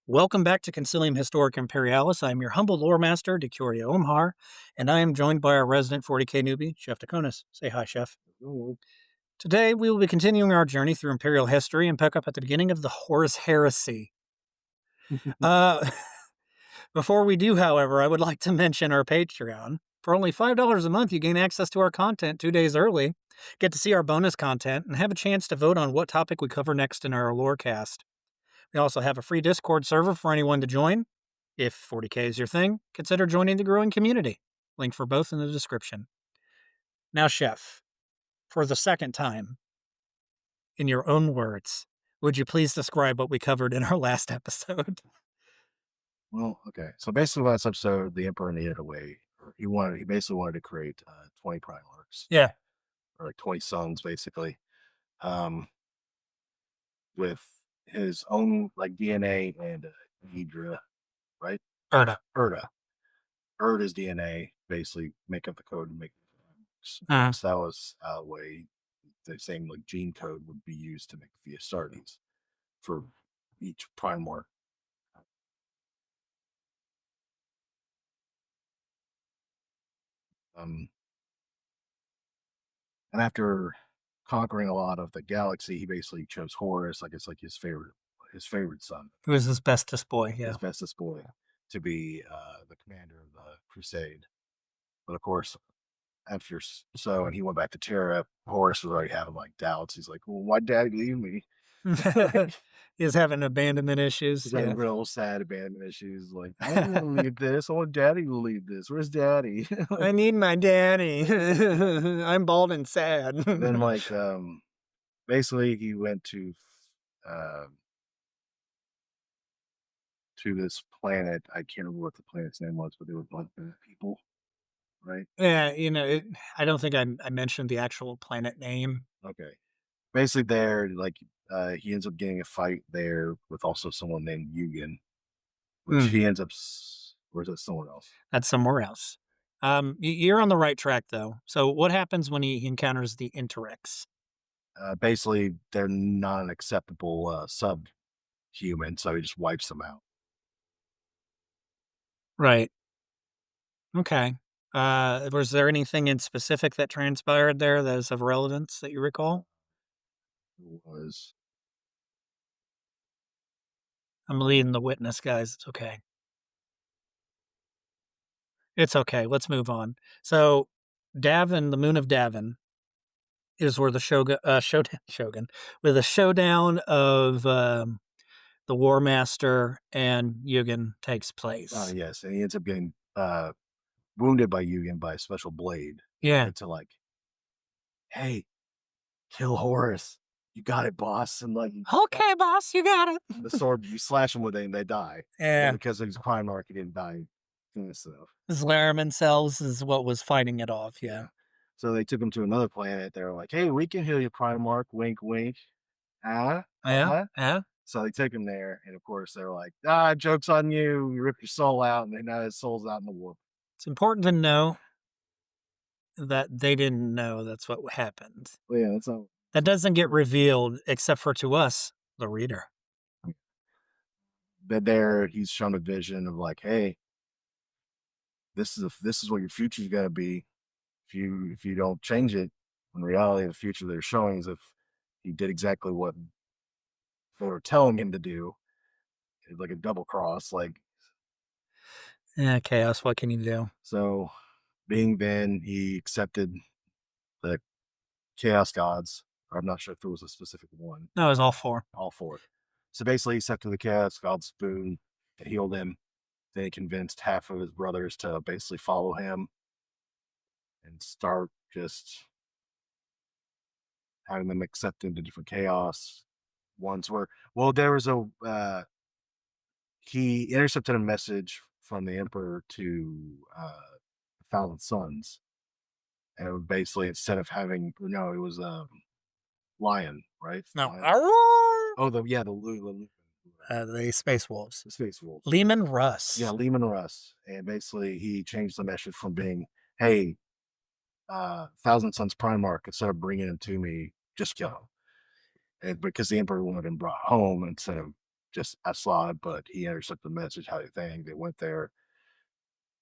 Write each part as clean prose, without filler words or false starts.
Welcome back to Concilium Historic Imperialis. I am your humble lore master, Decurio Iomhar, and I am joined by our resident 40k newbie, Chef Tekonis. Say hi, Chef. Ooh. Today, we will be continuing our journey through Imperial history and pick up at the beginning of the Horus Heresy. Uh, Before we do, however, I would like to mention our Patreon. For only $5 a month, you gain access to our content 2 days early, get to see our bonus content, and have a chance to vote on what topic we cover next in our lorecast. We also have a free Discord server for anyone to join. If 40k is your thing, consider joining the growing community. Link for both in the description. Now, Chef, for the second time, in your own words, would you please describe what we covered in our last episode? Well, okay. So basically, last episode, the Emperor needed a way. He basically wanted to create 20 Primarchs, Yeah. or like 20 sons, basically, um, with his own like DNA and Hydra, right? Erda. Erda's DNA basically make up the code and make the Primarchs. Uh, So that was a way the same like gene code would be used to make the Astartes for each Primarch. Um, And after conquering a lot of the galaxy, he basically chose Horus, like it's like his favorite son, who is his bestest boy? Yeah. his bestest boy, to be the commander of the crusade. But of course, and he went back to Terra. Horus was already having like doubts. He's like, "Well, why dad leave me?" He's having abandonment issues. He's Yeah. having real sad abandonment issues. Like, I don't want to leave this. I want daddy to leave this. Where's daddy? I need my daddy. I'm bald and sad. Then basically he went uh, to this planet. I can't remember what the planet's name was, but they were blood people, right? Yeah, I don't think I mentioned the actual planet name. Okay. Basically, there, like, he ends up getting a fight there with also someone named Yugen, which Hmm, he ends up, or is it someone else? that's somewhere else. You're on the right track, though. So, what happens when he encounters the Interrex? Basically, they're not an acceptable subhuman, so he just wipes them out. Right. Okay. Was there anything in specific that transpired there that is of relevance that you recall? It was, I'm leading the witness, guys. It's okay. It's okay. Let's move on. So, Davin, the moon of Davin, is where the Shogun, with the showdown of the War Master and Yugen takes place. yes, and he ends up getting wounded by Yugen by a special blade. Yeah. And to like, hey, kill Horus. You got it, boss. And like, Okay, boss, you got it. the sword, you slash them with it and they die. Yeah. And because he's a Primarch, he didn't die from this stuff. Zlaraman cells is what was fighting it off. Yeah. So they took him to another planet. They were like, hey, we can heal you, Primarch. Wink, wink. Huh? Yeah. Huh? Yeah. So they took him there. And of course, they were like, ah, joke's on you. You ripped your soul out. And now his soul's out in the warp. It's important to know that they didn't know that's what happened. Well, yeah, that's all. That doesn't get revealed except for to us, the reader. But there, he's shown a vision of like, hey, this is what your future's gonna be if you don't change it. In reality, the future they're showing is if he did exactly what they were telling him to do, it's like a double cross. Like, Yeah, chaos. What can you do? so, being Ben, he accepted the chaos gods. Or I'm not sure if there was a specific one. No, it was all four. All four. So basically, he accepted the chaos god's boon to heal them. Then he convinced half of his brothers to basically follow him and start just having them accept into different chaos. Ones were there was he intercepted a message from the emperor to Thousand Sons, and it was basically instead of having no, it was lion, right? No. Lion. Arroar! Oh, The Space Wolves. the space wolves. Lehman Russ. Yeah, Lehman Russ, and basically he changed the message from being, "Hey, Thousand Sons Primarch," instead of bringing him to me, just kill him. And because the emperor wanted him brought home instead of just I saw it, but he intercepted the message, how they went there.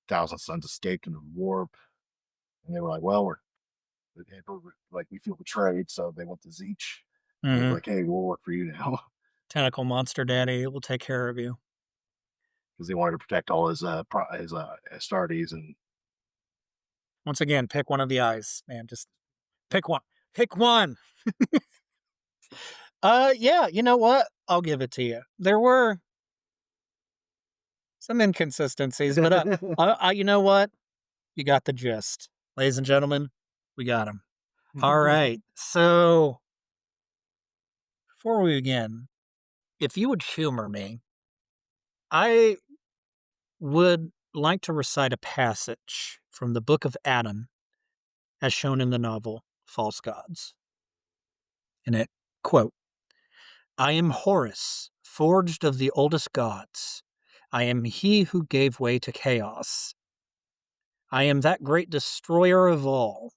Thousand Sons escaped in the warp, and they were like, "Well, like we feel betrayed," so they went to Zeech. He was Hmm. like, "Hey, we'll work for you now," Tentacle monster daddy will take care of you. because he wanted to protect all his Astartes and Once again, pick one of the eyes, man. Just pick one. Pick one. Yeah, you know what? I'll give it to you. There were some inconsistencies, but you know what? You got the gist, ladies and gentlemen. We got him. All right. So before we begin, if you would humor me, I would like to recite a passage from the Book of Adam, as shown in the novel False Gods. And it quote, "I am Horus, forged of the oldest gods. I am he who gave way to chaos. I am that great destroyer of all.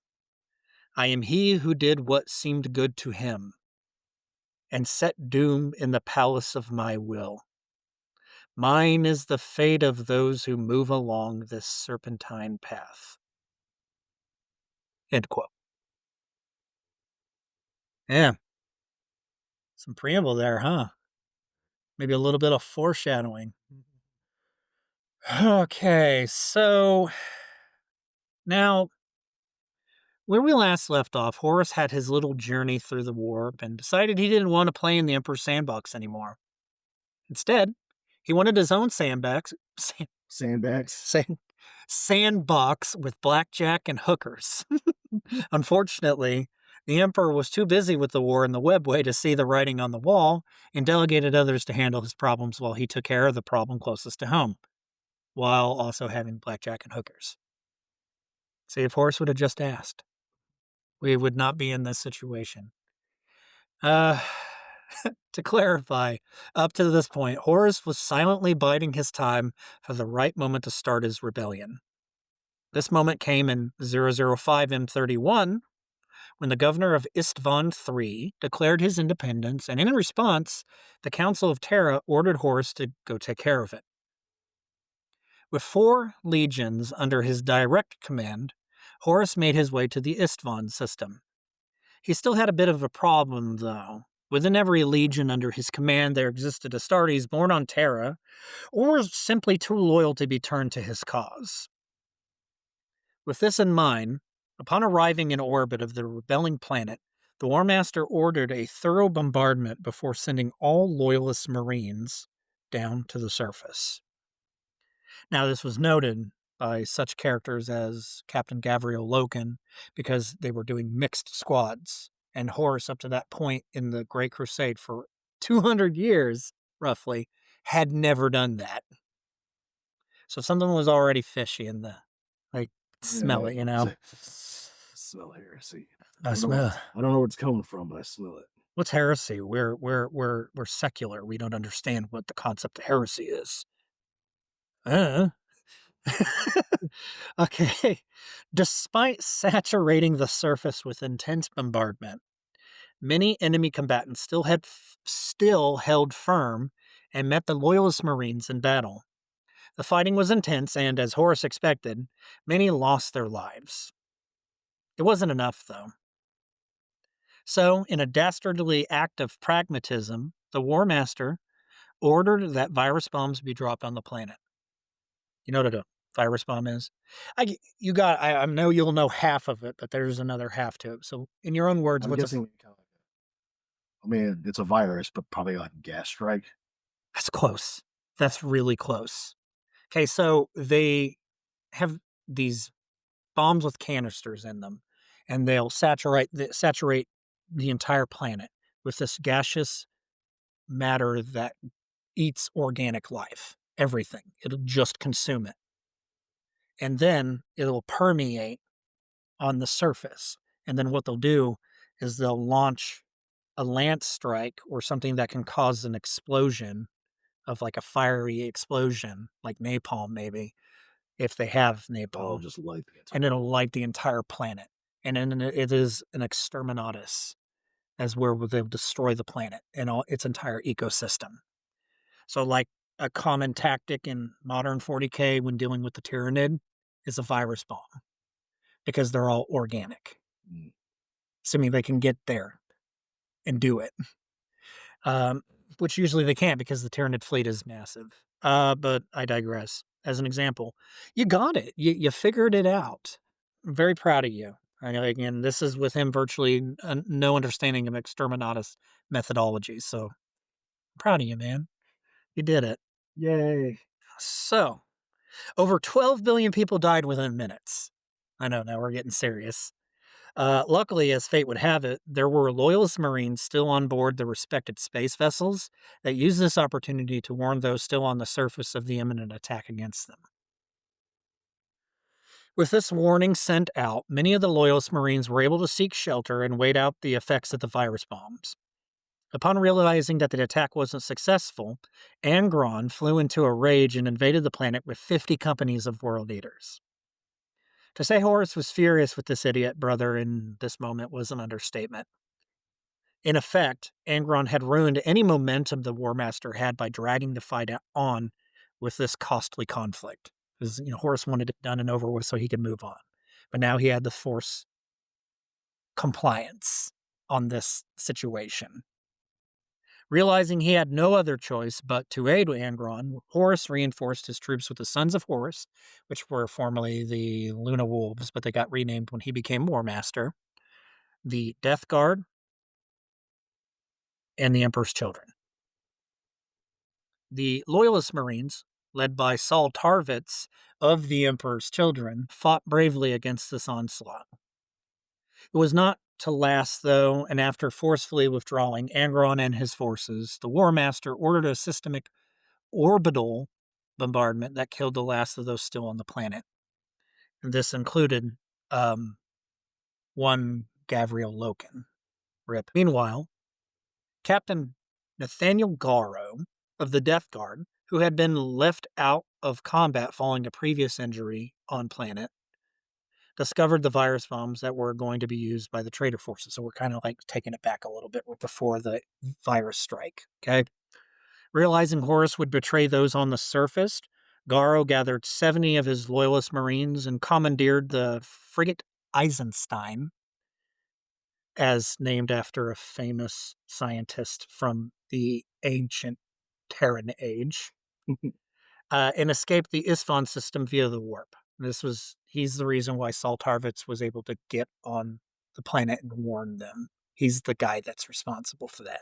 I am he who did what seemed good to him, and set doom in the palace of my will. Mine is the fate of those who move along this serpentine path." End quote. Yeah, some preamble there, huh? Maybe a little bit of foreshadowing. Okay, so now where we last left off, Horus had his little journey through the warp and decided he didn't want to play in the Emperor's sandbox anymore. Instead, he wanted his own sandbags. sand, sandbox with blackjack and hookers. Unfortunately, the Emperor was too busy with the war and the webway to see the writing on the wall and delegated others to handle his problems while he took care of the problem closest to home, while also having blackjack and hookers. See, if Horus would have just asked, we would not be in this situation. Uh, to clarify, up to this point, Horus was silently biding his time for the right moment to start his rebellion. This moment came in 005 M31 when the governor of Istvan III declared his independence, and in response, the Council of Terra ordered Horus to go take care of it. With 4 legions under his direct command, Horus made his way to the Istvan system. He still had a bit of a problem, though. Within every legion under his command, there existed Astartes born on Terra, or simply too loyal to be turned to his cause. With this in mind, upon arriving in orbit of the rebelling planet, the War Master ordered a thorough bombardment before sending all Loyalist Marines down to the surface. Now, this was noted by such characters as Captain Gavriel Loken because they were doing mixed squads, and Horus, up to that point in the Great Crusade for 200 years, roughly, had never done that. So something was already fishy in the, like, smell Yeah, it, you know? smell heresy. I smell. I don't know where it's coming from, but I smell it. What's heresy? We're secular. We don't understand what the concept of heresy is. Uh. Okay. Despite saturating the surface with intense bombardment, many enemy combatants still held firm and met the Loyalist Marines in battle. The fighting was intense, and as Horus expected, many lost their lives. It wasn't enough, though. So, in a dastardly act of pragmatism, the War Master ordered that virus bombs be dropped on the planet. You know what a virus bomb is? I know you'll know half of it, but there's another half to it. So, in your own words, I'm what's a? guessing. I mean, it's a virus, but probably like a gas strike. That's close. That's really close. Okay, so they have these bombs with canisters in them, and they'll saturate the entire planet with this gaseous matter that eats organic life. Everything. It'll just consume it. And then it'll permeate on the surface. And then what they'll do is they'll launch a lance strike or something that can cause an explosion of like a fiery explosion, like napalm maybe, if they have Oh, napalm, just light the and entire. it'll light the entire planet. And then it is an exterminatus, as where they'll destroy the planet and all its entire ecosystem. So, like, a common tactic in modern 40K when dealing with the Tyranid is a virus bomb because they're all organic, Mm. assuming they can get there and do it. Um, which usually they can't because the Tyranid fleet is massive. But I digress. As an example, you got it. You figured it out. I'm very proud of you. I know, again, this is with him virtually no understanding of exterminatus methodology. So I'm proud of you, man. You did it. Yay. So, over 12 billion people died within minutes. I know, now we're getting serious. Luckily, as fate would have it, there were loyalist Marines still on board the respected space vessels that used this opportunity to warn those still on the surface of the imminent attack against them. With this warning sent out, many of the loyalist Marines were able to seek shelter and wait out the effects of the virus bombs. Upon realizing that the attack wasn't successful, Angron flew into a rage and invaded the planet with 50 companies of world eaters. To say Horus was furious with this idiot brother in this moment was an understatement. In effect, Angron had ruined any momentum the War Master had by dragging the fight on with this costly conflict. Because Horus wanted it done and over with so he could move on. But now he had to force compliance on this situation. Realizing he had no other choice but to aid Angron, Horus reinforced his troops with the Sons of Horus, which were formerly the Luna Wolves, but they got renamed when he became War Master, the Death Guard, and the Emperor's Children. The Loyalist Marines, led by Saul Tarvitz of the Emperor's Children, fought bravely against this onslaught. It was not to last, though, and after forcefully withdrawing Angron and his forces, the War Master ordered a systemic orbital bombardment that killed the last of those still on the planet. And this included one Gavriel Loken. Rip. Meanwhile, Captain Nathaniel Garrow of the Death Guard, who had been left out of combat following a previous injury on planet, discovered the virus bombs that were going to be used by the traitor forces. So we're kind of like taking it back a little bit before the virus strike. Okay. Realizing Horus would betray those on the surface, Garrow gathered 70 of his loyalist Marines and commandeered the frigate Eisenstein, as named after a famous scientist from the ancient Terran age, and escaped the Isfon system via the warp. He's the reason why Saul Tarvitz was able to get on the planet and warn them. He's the guy that's responsible for that.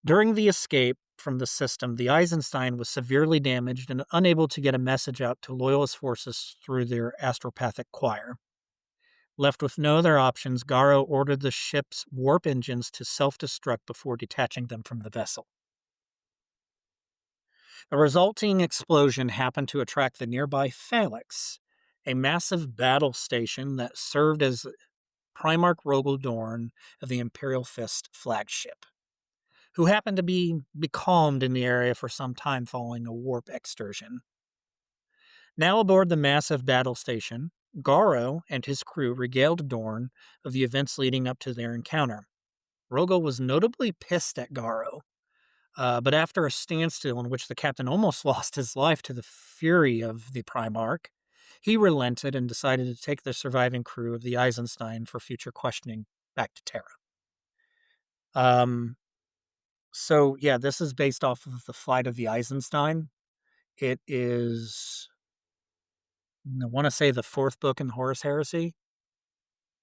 During the escape from the system, the Eisenstein was severely damaged and unable to get a message out to loyalist forces through their astropathic choir. Left with no other options, Garrow ordered the ship's warp engines to self-destruct before detaching them from the vessel. The resulting explosion happened to attract the nearby Phalanx, a massive battle station that served as Primarch Rogel Dorn of the Imperial Fist flagship, who happened to be becalmed in the area for some time following a warp excursion. Now aboard the massive battle station, Garrow and his crew regaled Dorn of the events leading up to their encounter. Rogel was notably pissed at Garrow, but after a standstill in which the captain almost lost his life to the fury of the Primarch, he relented and decided to take the surviving crew of the Eisenstein for future questioning back to Terra. So, yeah, this is based off of the flight of the Eisenstein. It is, I want to say, the fourth book in Horus Heresy.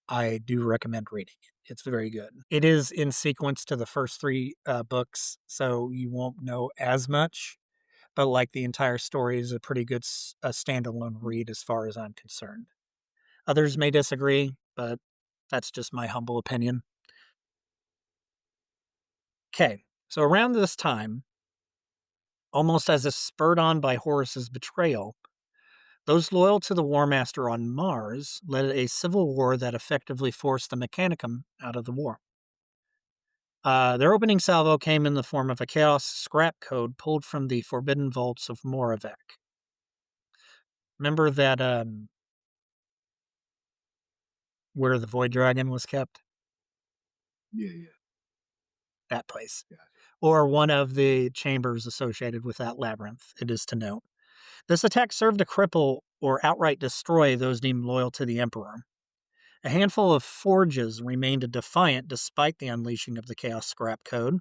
I do recommend reading it. It's very good. It is in sequence to the first three books, so you won't know as much. But like the entire story is a pretty good standalone read as far as I'm concerned. Others may disagree, but that's just my humble opinion. Okay, so around this time, almost as if spurred on by Horus's betrayal, those loyal to the War Master on Mars led a civil war that effectively forced the Mechanicum out of the war. Their opening salvo came in the form of a Chaos scrap code pulled from the forbidden vaults of Moravec. Remember that where the Void Dragon was kept? Yeah, yeah. That place. Yeah. or one of the chambers associated with that labyrinth, it is to note. This attack served to cripple or outright destroy those deemed loyal to the Emperor. A handful of forges remained defiant despite the unleashing of the Chaos Scrap Code.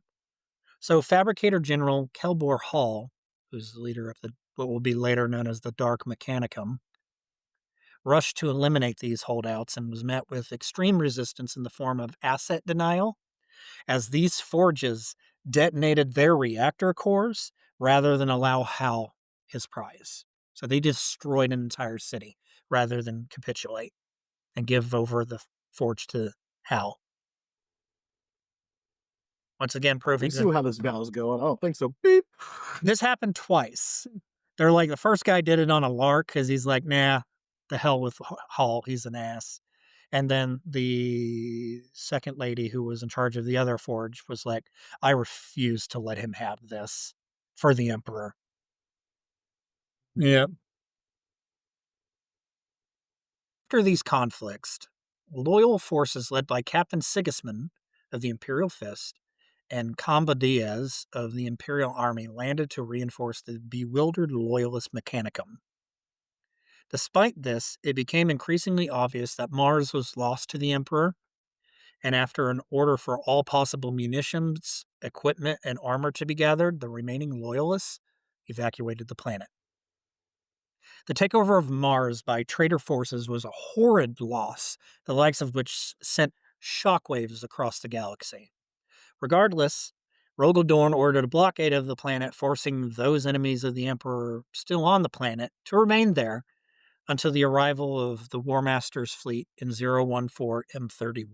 So, Fabricator General Kelbor Hall, who's the leader of what will be later known as the Dark Mechanicum, rushed to eliminate these holdouts and was met with extreme resistance in the form of asset denial, as these forges detonated their reactor cores rather than allow Hal his prize. So they destroyed an entire city rather than capitulate and give over the forge to Hal. Once again, We proving see that how this battle's going. I don't think so. Beep. this happened twice. They're like, the first guy did it on a lark because he's like, nah, the hell with Hall. He's an ass. And then the second lady who was in charge of the other forge was like, I refuse to let him have this for the Emperor. Yeah. After these conflicts, loyal forces led by Captain Sigismund of the Imperial Fist and Comba Diaz of the Imperial Army landed to reinforce the bewildered Loyalist Mechanicum. Despite this, it became increasingly obvious that Mars was lost to the Emperor, and after an order for all possible munitions, equipment, and armor to be gathered, the remaining Loyalists evacuated the planet. The takeover of Mars by traitor forces was a horrid loss, the likes of which sent shockwaves across the galaxy. Regardless, Rogel Dorn ordered a blockade of the planet, forcing those enemies of the Emperor still on the planet to remain there until the arrival of the War Master's fleet in 014 M31.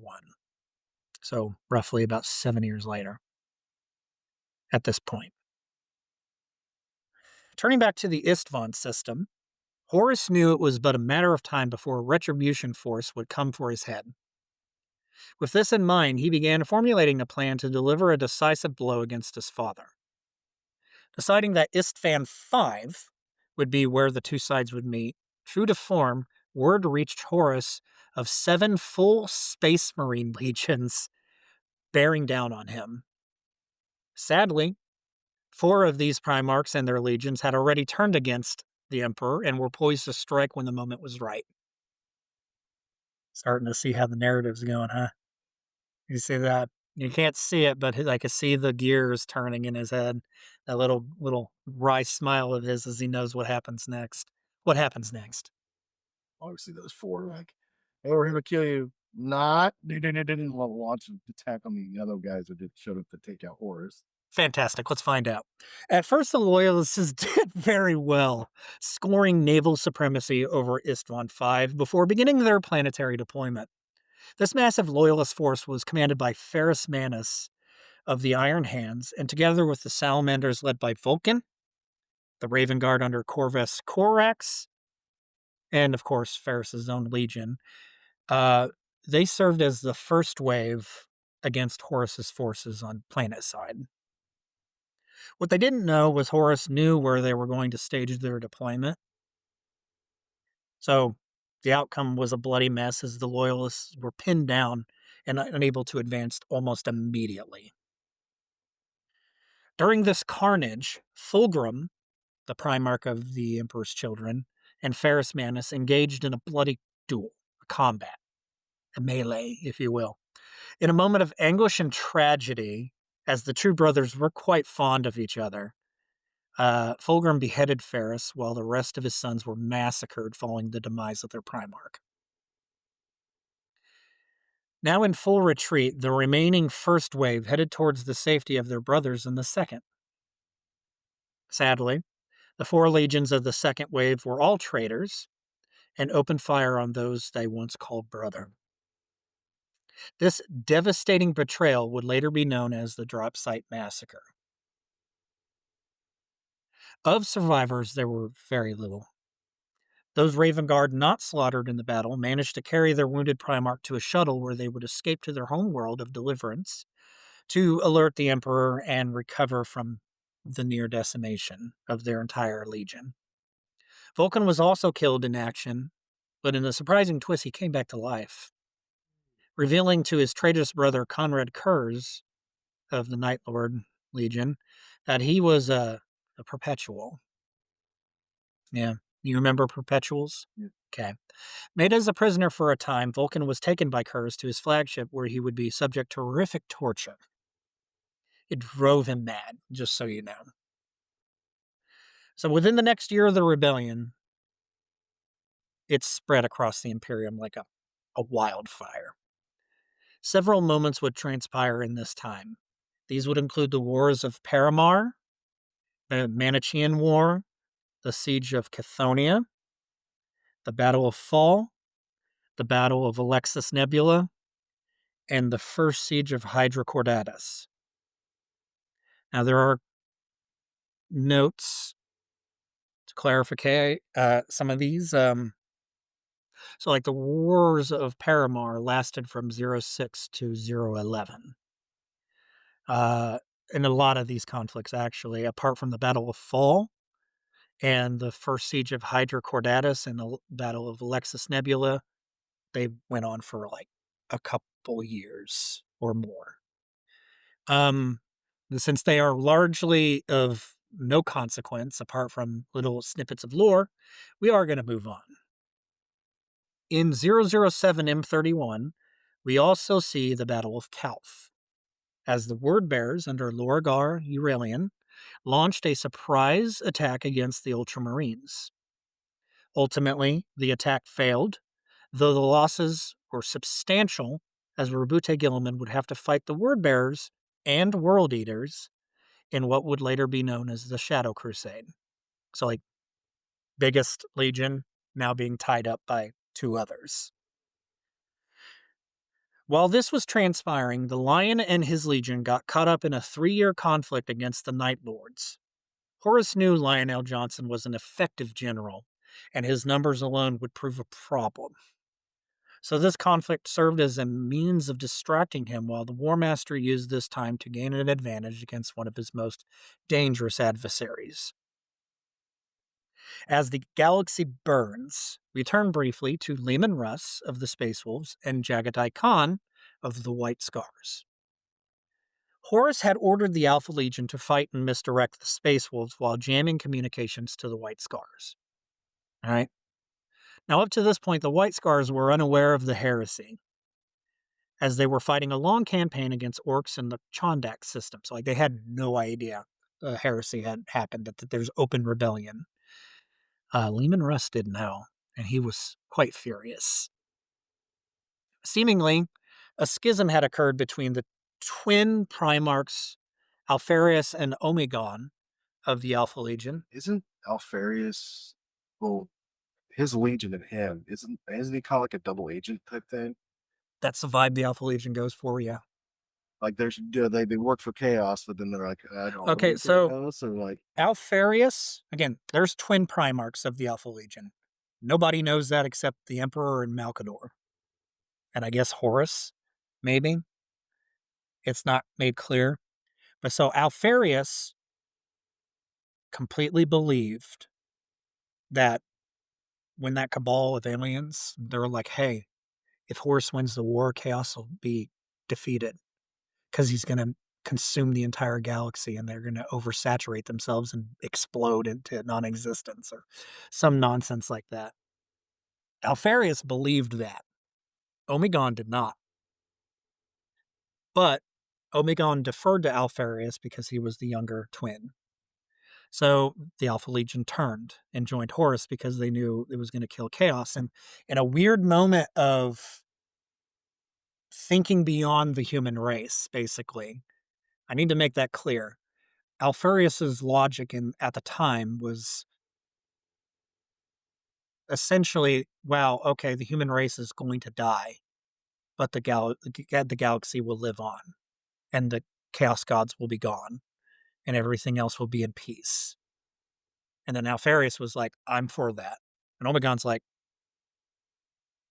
So, roughly about 7 years later at this point. Turning back to the Istvan system, Horus knew it was but a matter of time before a retribution force would come for his head. With this in mind, he began formulating a plan to deliver a decisive blow against his father. Deciding that Istvan 5 would be where the two sides would meet, true to form, word reached Horus of 7 full Space Marine legions bearing down on him. Sadly, 4 of these Primarchs and their legions had already turned against the Emperor and were poised to strike when the moment was right. Starting to see how the narrative's going, huh? You see that? You can't see it, but I can see the gears turning in his head. That little wry smile of his as he knows what happens next. What happens next? Obviously, those four like, hey, we're here to kill you. Not. They didn't launch an attack on the other guys that just showed up to take out Horus. Fantastic. Let's find out. At first, the Loyalists did very well, scoring naval supremacy over Istvan 5 before beginning their planetary deployment. This massive Loyalist force was commanded by Ferrus Manus of the Iron Hands, and together with the Salamanders led by Vulcan, the Raven Guard under Corvus Corax, and of course Ferrus's own legion, they served as the first wave against Horus's forces on planet side. What they didn't know was Horus knew where they were going to stage their deployment. So the outcome was a bloody mess as the Loyalists were pinned down and unable to advance almost immediately. During this carnage, Fulgrim, the Primarch of the Emperor's Children, and Ferrus Manus engaged in a bloody duel, a combat, a melee, if you will. In a moment of anguish and tragedy, as the two brothers were quite fond of each other, Fulgrim beheaded Ferrus while the rest of his sons were massacred following the demise of their Primarch. Now in full retreat, the remaining first wave headed towards the safety of their brothers in the second. Sadly, the 4 legions of the second wave were all traitors and opened fire on those they once called brother. This devastating betrayal would later be known as the Drop Site Massacre. Of survivors, there were very little. Those Raven Guard not slaughtered in the battle managed to carry their wounded Primarch to a shuttle where they would escape to their home world of Deliverance to alert the Emperor and recover from the near decimation of their entire legion. Vulcan was also killed in action, but in a surprising twist, he came back to life, revealing to his traitorous brother Conrad Kurz of the Night Lord Legion, that he was a perpetual. Yeah. You remember perpetuals? Yeah. Okay. Made as a prisoner for a time, Vulcan was taken by Kurz to his flagship where he would be subject to horrific torture. It drove him mad, just so you know. So within the next year of the rebellion, it spread across the Imperium like a wildfire. Several moments would transpire in this time. These would include the wars of Paramar, the Manichean War, the Siege of Chthonia, the Battle of Fall, the Battle of Alexis Nebula, and the First Siege of Hydra Cordatus. Now, there are notes to clarify some of these. So, like the Wars of Paramar lasted from 06 to 011. And a lot of these conflicts, actually, apart from the Battle of Fall and the First Siege of Hydra Cordatus and the Battle of Alexis Nebula, they went on for like a couple years or more. Since they are largely of no consequence apart from little snippets of lore, we are going to move on. In 007 M31, we also see the Battle of Calth, as the Word Bearers under Lorgar Euralian launched a surprise attack against the Ultramarines. Ultimately, the attack failed, though the losses were substantial, as Rabute Gilliman would have to fight the Word Bearers and World Eaters in what would later be known as the Shadow Crusade. So, like, biggest legion now being tied up by two others. While this was transpiring, the Lion and his legion got caught up in a 3-year conflict against the Night Lords. Horus knew Lionel Johnson was an effective general, and his numbers alone would prove a problem. So this conflict served as a means of distracting him while the War Master used this time to gain an advantage against one of his most dangerous adversaries. As the galaxy burns, we turn briefly to Leman Russ of the Space Wolves and Jagatai Khan of the White Scars. Horus had ordered the Alpha Legion to fight and misdirect the Space Wolves while jamming communications to the White Scars. All right. Now, up to this point, the White Scars were unaware of the heresy, as they were fighting a long campaign against orcs in the Chondak system. So, like, they had no idea the heresy had happened, that there's open rebellion. Leman Russ didn't know, and he was quite furious. Seemingly, a schism had occurred between the twin Primarchs, Alpharius and Omegon, of the Alpha Legion. Isn't Alpharius, well, his legion and him, isn't he kind of like a double agent type thing? That's the vibe the Alpha Legion goes for, yeah. Like there's they work for chaos, but then they're like, I don't Okay, work for so chaos, or like Alpharius, again, there's twin Primarchs of the Alpha Legion. Nobody knows that except the Emperor and Malkador. And I guess Horus, maybe. It's not made clear. But so Alpharius completely believed that when that cabal of aliens, they're like, hey, if Horus wins the war, chaos will be defeated because he's going to consume the entire galaxy and they're going to oversaturate themselves and explode into non-existence or some nonsense like that. Alpharius believed that. Omegon did not. But Omegon deferred to Alpharius because he was the younger twin. So the Alpha Legion turned and joined Horus because they knew it was going to kill chaos. And in a weird moment of thinking beyond the human race, basically, I need to make that clear. Alpharius's logic at the time was essentially, wow, okay, the human race is going to die, but the galaxy will live on, and the chaos gods will be gone, and everything else will be in peace. And then Alpharius was like, I'm for that. And Omegon's like,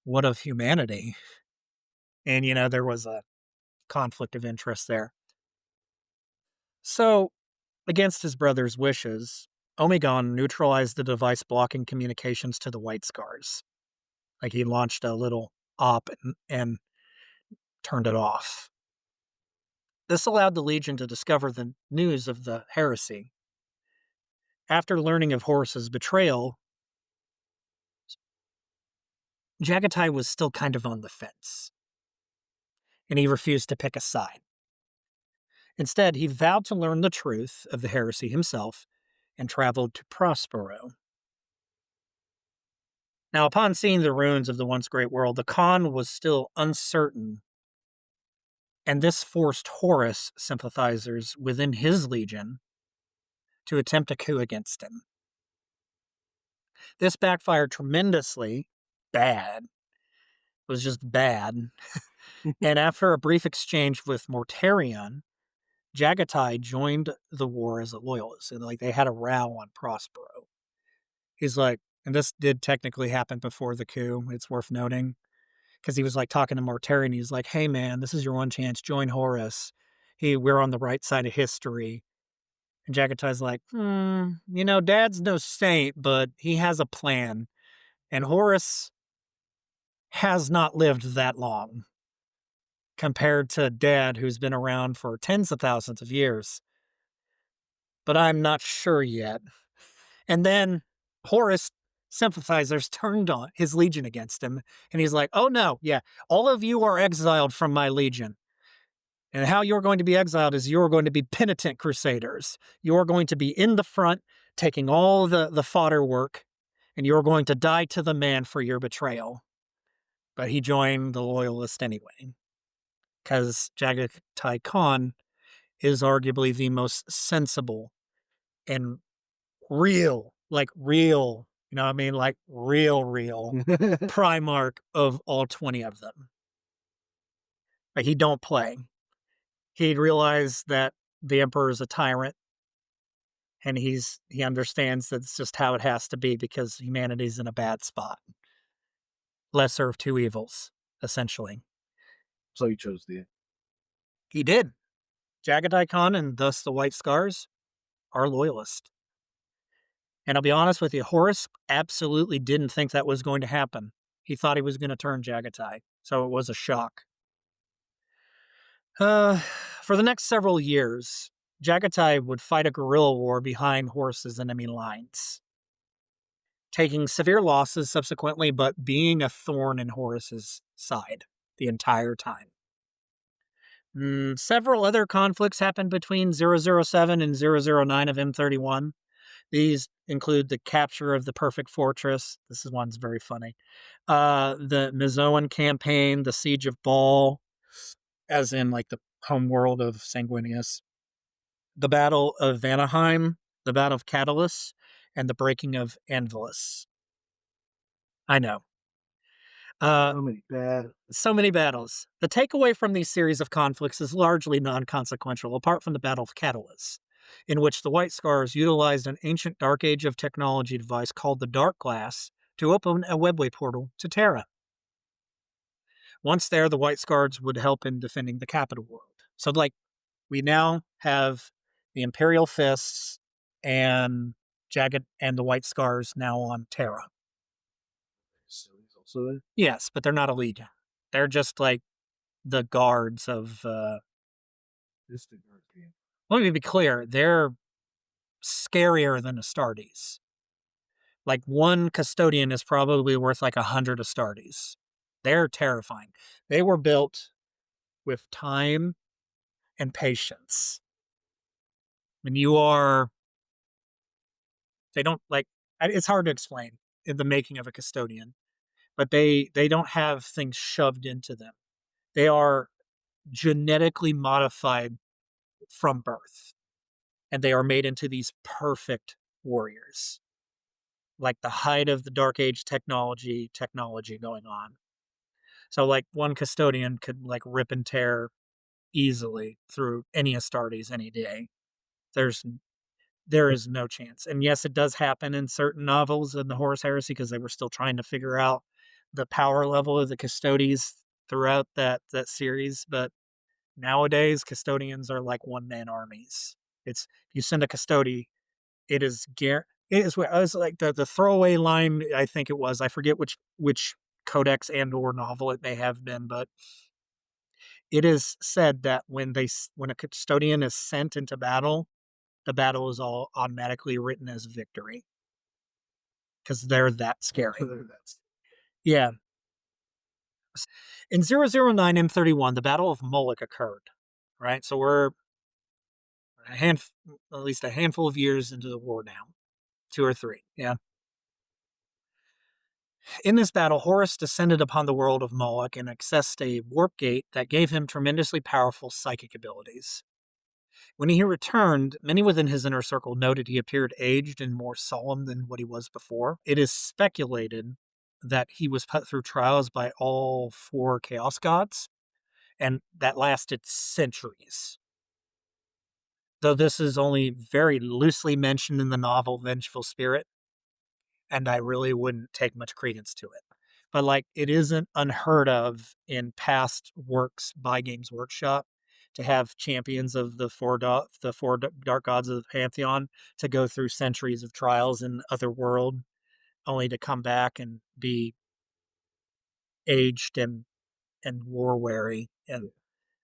what of humanity? And, there was a conflict of interest there. So, against his brother's wishes, Omegon neutralized the device blocking communications to the White Scars. Like, he launched a little op and turned it off. This allowed the Legion to discover the news of the heresy. After learning of Horus's betrayal, Jagatai was still kind of on the fence, and he refused to pick a side. Instead, he vowed to learn the truth of the heresy himself and traveled to Prospero. Now, upon seeing the ruins of the once great world, the Khan was still uncertain, and this forced Horus sympathizers within his legion to attempt a coup against him. This backfired tremendously. Bad. It was just bad. And after a brief exchange with Mortarion, Jagatai joined the war as a loyalist. And like they had a row on Prospero. He's like, and this did technically happen before the coup, it's worth noting. Because he was like talking to Mortarion. He's like, hey man, this is your one chance, join Horus. We're on the right side of history. And Jagatai's like, Dad's no saint, but he has a plan. And Horus has not lived that long compared to Dad, who's been around for tens of thousands of years. But I'm not sure yet. And then Horus sympathizers turned on his legion against him. And he's like, oh no, yeah, all of you are exiled from my legion. And how you're going to be exiled is you're going to be penitent crusaders. You're going to be in the front, taking all the fodder work, and you're going to die to the man for your betrayal. But he joined the loyalist anyway, because Jagatai Khan is arguably the most sensible and real, real Primarch of all 20 of them. Like, he don't play. He realized that the Emperor is a tyrant, and he understands that it's just how it has to be because humanity's in a bad spot. Lesser of two evils, essentially. So he chose the. He did. Jagatai Khan, and thus the White Scars, are loyalist. And I'll be honest with you, Horus absolutely didn't think that was going to happen. He thought he was going to turn Jagatai, so it was a shock. For the next several years, Jagatai would fight a guerrilla war behind Horus's enemy lines, taking severe losses subsequently, but being a thorn in Horus's side the entire time. Several other conflicts happened between 007 and 009 of M31. These include the capture of the Perfect Fortress. This one's very funny. The Mizoan campaign, the Siege of Baal, as in like the home world of Sanguinius, the Battle of Vanaheim, the Battle of Catalyst, and the Breaking of Anvilus. I know. So many battles. The takeaway from these series of conflicts is largely non-consequential, apart from the Battle of Catalyst, in which the White Scars utilized an ancient Dark Age of technology device called the Dark Glass to open a webway portal to Terra. Once there, the White Scars would help in defending the capital world. So, we now have the Imperial Fists and Jagged and the White Scars now on Terra. So there? Yes, but they're not a legion. They're just like the guards of. Let me be clear. They're scarier than Astartes. Like, one custodian is probably worth like 100 Astartes. They're terrifying. They were built with time and patience. When you are. They don't it's hard to explain in the making of a custodian, but they don't have things shoved into them. They are genetically modified from birth, and they are made into these perfect warriors, like the height of the Dark Age technology going on. So one custodian could rip and tear easily through any Astartes any day. There is no chance. And yes, it does happen in certain novels in the Horus Heresy because they were still trying to figure out the power level of the Custodes throughout that series. But nowadays, custodians are like one-man armies. If you send a custody, it is I was like the throwaway line, I think it was. I forget which codex and or novel it may have been, but It is said that when a custodian is sent into battle, the battle is all automatically written as victory because they're that scary. Yeah. In 009 M31, the Battle of Moloch occurred, right? So we're a hand, at least a handful of years into the war now, 2 or 3. Yeah. In this battle, Horus descended upon the world of Moloch and accessed a warp gate that gave him tremendously powerful psychic abilities. When he returned, many within his inner circle noted he appeared aged and more solemn than what he was before. It is speculated that he was put through trials by all 4 chaos gods, and that lasted centuries. Though this is only very loosely mentioned in the novel Vengeful Spirit, and I really wouldn't take much credence to it. But like, it isn't unheard of in past works by Games Workshop to have champions of the four dark gods of the pantheon to go through centuries of trials in Otherworld, only to come back and be aged and war weary. And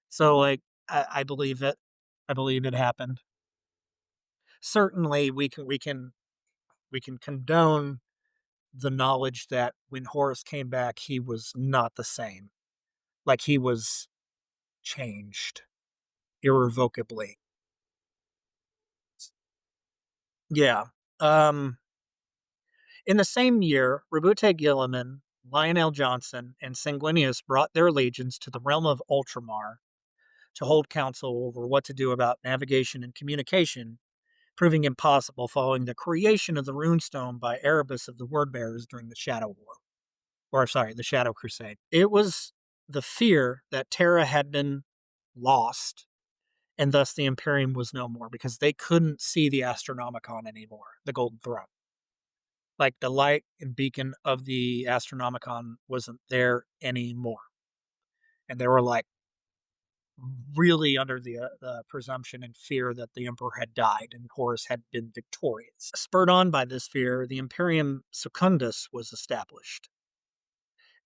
so, like, I believe it. I believe it happened. Certainly, we can condone the knowledge that when Horus came back, he was not the same. Like, he was changed irrevocably. Yeah. Um, in the same year, Rabute Gilliman, Lionel Johnson, and Sanguinius brought their legions to the realm of Ultramar to hold counsel over what to do about navigation and communication, proving impossible following the creation of the runestone by Erebus of the Wordbearers during the Shadow War. Or, sorry, the Shadow Crusade. It was the fear that Terra had been lost, and thus the Imperium was no more, because they couldn't see the Astronomicon anymore, the Golden Throne. Like, the light and beacon of the Astronomicon wasn't there anymore. And they were like really under the presumption and fear that the Emperor had died and Horus had been victorious. Spurred on by this fear, the Imperium Secundus was established.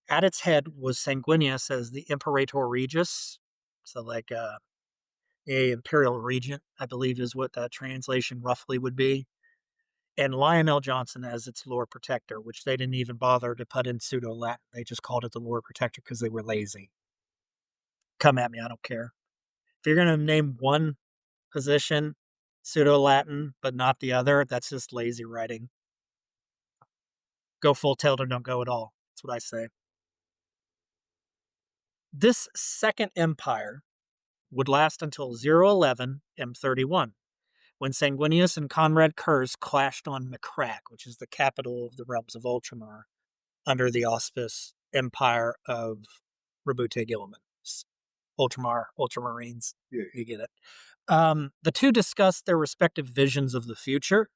At its head was Sanguinius as the Imperator Regus, so like a imperial regent, I believe is what that translation roughly would be, and Lionel Johnson as its Lord Protector, which they didn't even bother to put in pseudo-Latin. They just called it the Lord Protector because they were lazy. Come at me, I don't care. If you're going to name one position pseudo-Latin but not the other, that's just lazy writing. Go full tilt or don't go at all. That's what I say. This second empire would last until 011 M31, when Sanguinius and Conrad Kurz clashed on Macrack, which is the capital of the realms of Ultramar, under the auspice empire of Rabute Gilliman's. Ultramarines. Yeah. You get it. The two discussed their respective visions of the future,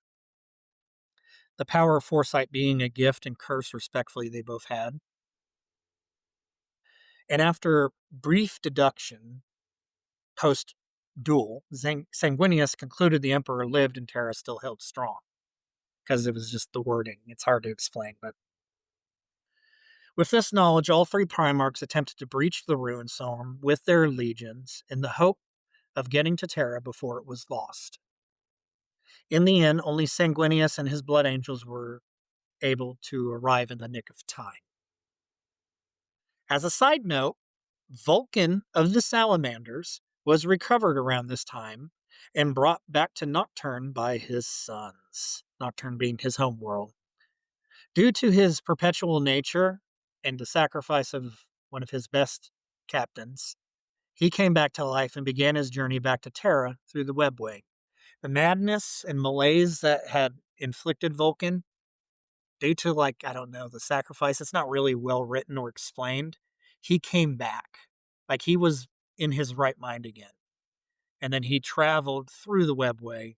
the power of foresight being a gift and curse, respectfully, they both had. And after brief deduction, post-duel, Sanguinius concluded the Emperor lived and Terra still held strong. Because it was just the wording. It's hard to explain, but with this knowledge, all 3 Primarchs attempted to breach the ruin zone with their legions in the hope of getting to Terra before it was lost. In the end, only Sanguinius and his Blood Angels were able to arrive in the nick of time. As a side note, Vulcan of the Salamanders was recovered around this time and brought back to Nocturne by his sons, Nocturne being his home world. Due to his perpetual nature and the sacrifice of one of his best captains, he came back to life and began his journey back to Terra through the webway. The madness and malaise that had inflicted Vulcan, due to, like, I don't know, the sacrifice, it's not really well written or explained. He came back. Like, he was in his right mind again. And then he traveled through the webway,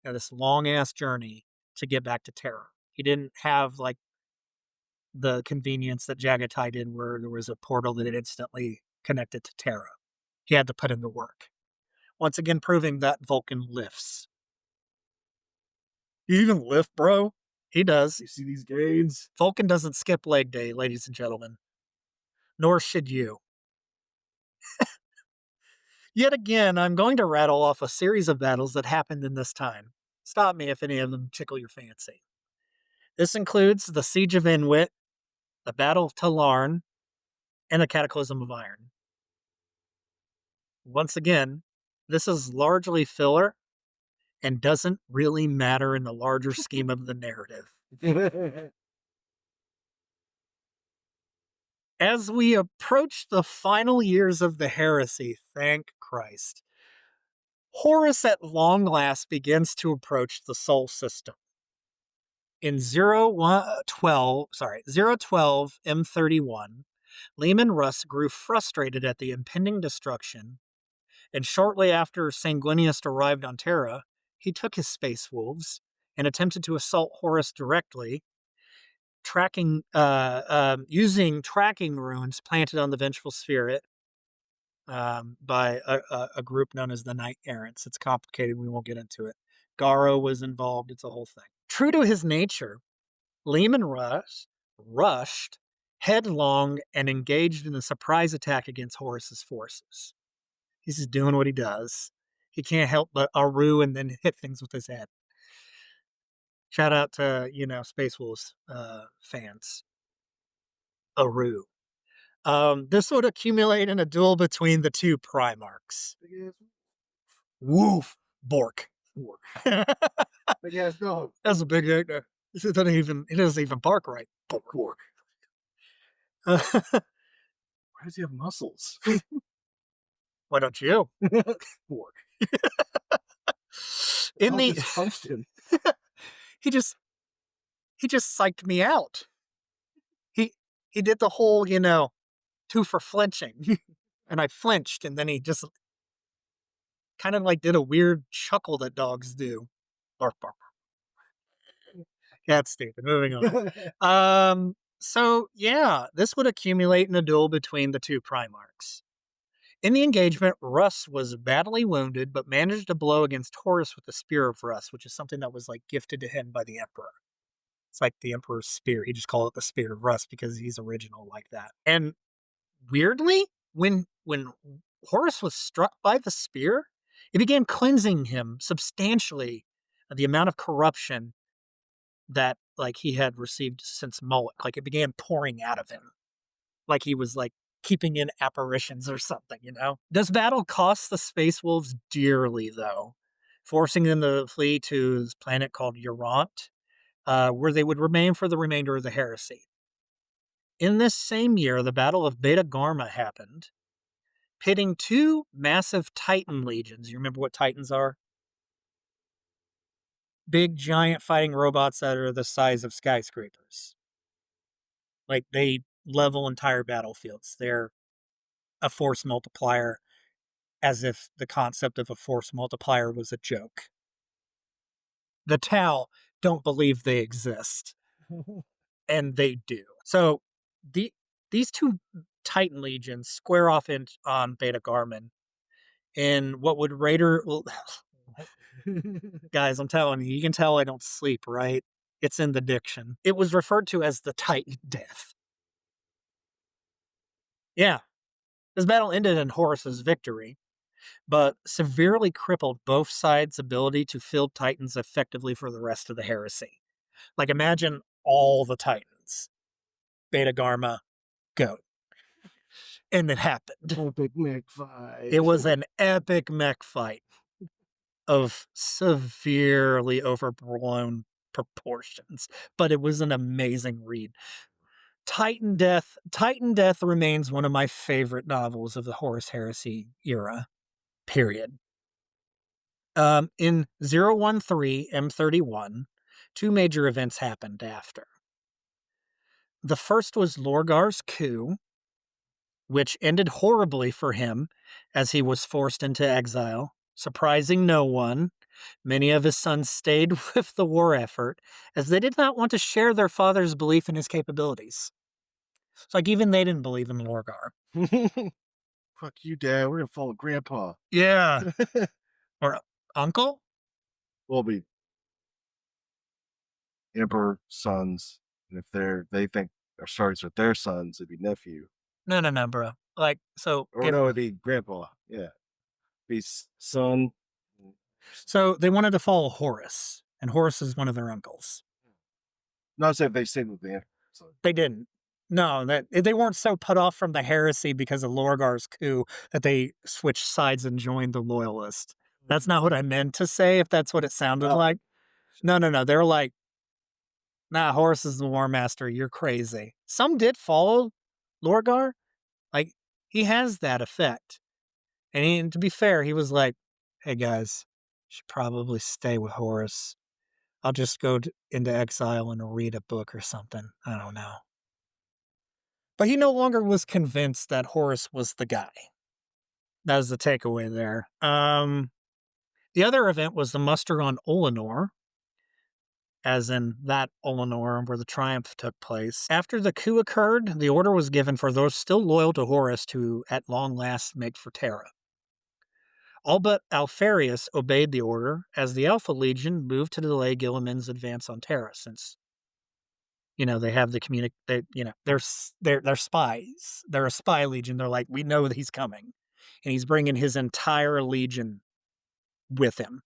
this long ass journey to get back to Terra. He didn't have, like, the convenience that Jagatai did, where there was a portal that it instantly connected to Terra. He had to put in the work. Once again, proving that Vulcan lifts. You even lift, bro? He does. You see these gains? Vulcan doesn't skip leg day, ladies and gentlemen. Nor should you. Yet again, I'm going to rattle off a series of battles that happened in this time. Stop me if any of them tickle your fancy. This includes the Siege of Inwit, the Battle of Talarn, and the Cataclysm of Iron. Once again, this is largely filler and doesn't really matter in the larger scheme of the narrative. As we approach the final years of the heresy, thank Christ, Horus at long last begins to approach the Sol system. In 012 M31, Leman Russ grew frustrated at the impending destruction, and shortly after Sanguinius arrived on Terra, he took his space wolves and attempted to assault Horus directly, using tracking runes planted on the Vengeful Spirit by a group known as the Knight Errants. It's complicated. We won't get into it. Garo was involved. It's a whole thing. True to his nature, Leman Russ rushed headlong and engaged in a surprise attack against Horus's forces. He's just doing what he does. He can't help but Aru and then hit things with his head. Shout out to, Space Wolves fans. Aru. This would accumulate in a duel between the two Primarchs. Woof. Bork. Big ass dog. That's a big. It doesn't even bark right. Bork. Why does he have muscles? Why don't you? Bork. In the just punched him. he just psyched me out. He did the whole, two for flinching. And I flinched, and then he just kind of like did a weird chuckle that dogs do. Bark, bark, bark. That's stupid. Moving on. So yeah, this would accumulate in a duel between the two Primarchs. In the engagement, Russ was badly wounded, but managed a blow against Horus with the Spear of Russ, which is something that was like gifted to him by the Emperor. It's like the Emperor's Spear. He just called it the Spear of Russ because he's original like that. And weirdly, when Horus was struck by the spear, it began cleansing him substantially of the amount of corruption that like he had received since Moloch. Like it began pouring out of him. Like he was like keeping in apparitions or something, This battle cost the Space Wolves dearly, though, forcing them to flee to this planet called Urant, where they would remain for the remainder of the heresy. In this same year, the Battle of Beta Garma happened, pitting two massive Titan legions. You remember what Titans are? Big, giant fighting robots that are the size of skyscrapers. Like, they level entire battlefields. They're a force multiplier, as if the concept of a force multiplier was a joke. The Tau don't believe they exist. And they do. So, these two Titan legions square off on Beta Garman in what would guys, I'm telling you can tell I don't sleep, right? It's in the diction. It was referred to as the Titan Death. Yeah. This battle ended in Horus's victory, but severely crippled both sides' ability to field Titans effectively for the rest of the heresy. Like, imagine all the Titans. Beta Garma, go. And it happened. Epic mech fight. It was an epic mech fight of severely overblown proportions, but it was an amazing read. Titan Death remains one of my favorite novels of the Horus Heresy era, period. In 013 M31, two major events happened after. The first was Lorgar's coup, which ended horribly for him as he was forced into exile. Surprising no one, many of his sons stayed with the war effort as they did not want to share their father's belief in his capabilities. It's like even they didn't believe in Lorgar. Fuck you, Dad. We're gonna follow Grandpa. Yeah. Or uncle? We'll be Emperor sons, and if they think our stories are their sons, it'd be nephew. No, bro. Like, so Or no, it'd be Grandpa. Yeah. His son. So they wanted to follow Horus, and Horus is one of their uncles. Not say if they stayed with the Emperor. So They didn't. No, that they weren't so put off from the heresy because of Lorgar's coup that they switched sides and joined the loyalists. That's not what I meant to say, if that's what it sounded oh, like. No, no, no. They're like, nah, Horus is the War Master. You're crazy. Some did follow Lorgar. Like, he has that effect. And to be fair, he was like, hey guys, should probably stay with Horus. I'll just go into exile and read a book or something. I don't know. But he no longer was convinced that Horus was the guy. That was the takeaway there. The other event was the muster on Olenor, as in that Olenor where the triumph took place. After the coup occurred, the order was given for those still loyal to Horus to, at long last, make for Terra. All but Alfarius obeyed the order, as the Alpha Legion moved to delay Guilliman's advance on Terra, since they have the they're spies. They're a spy legion. They're like, we know that he's coming, and he's bringing his entire legion with him.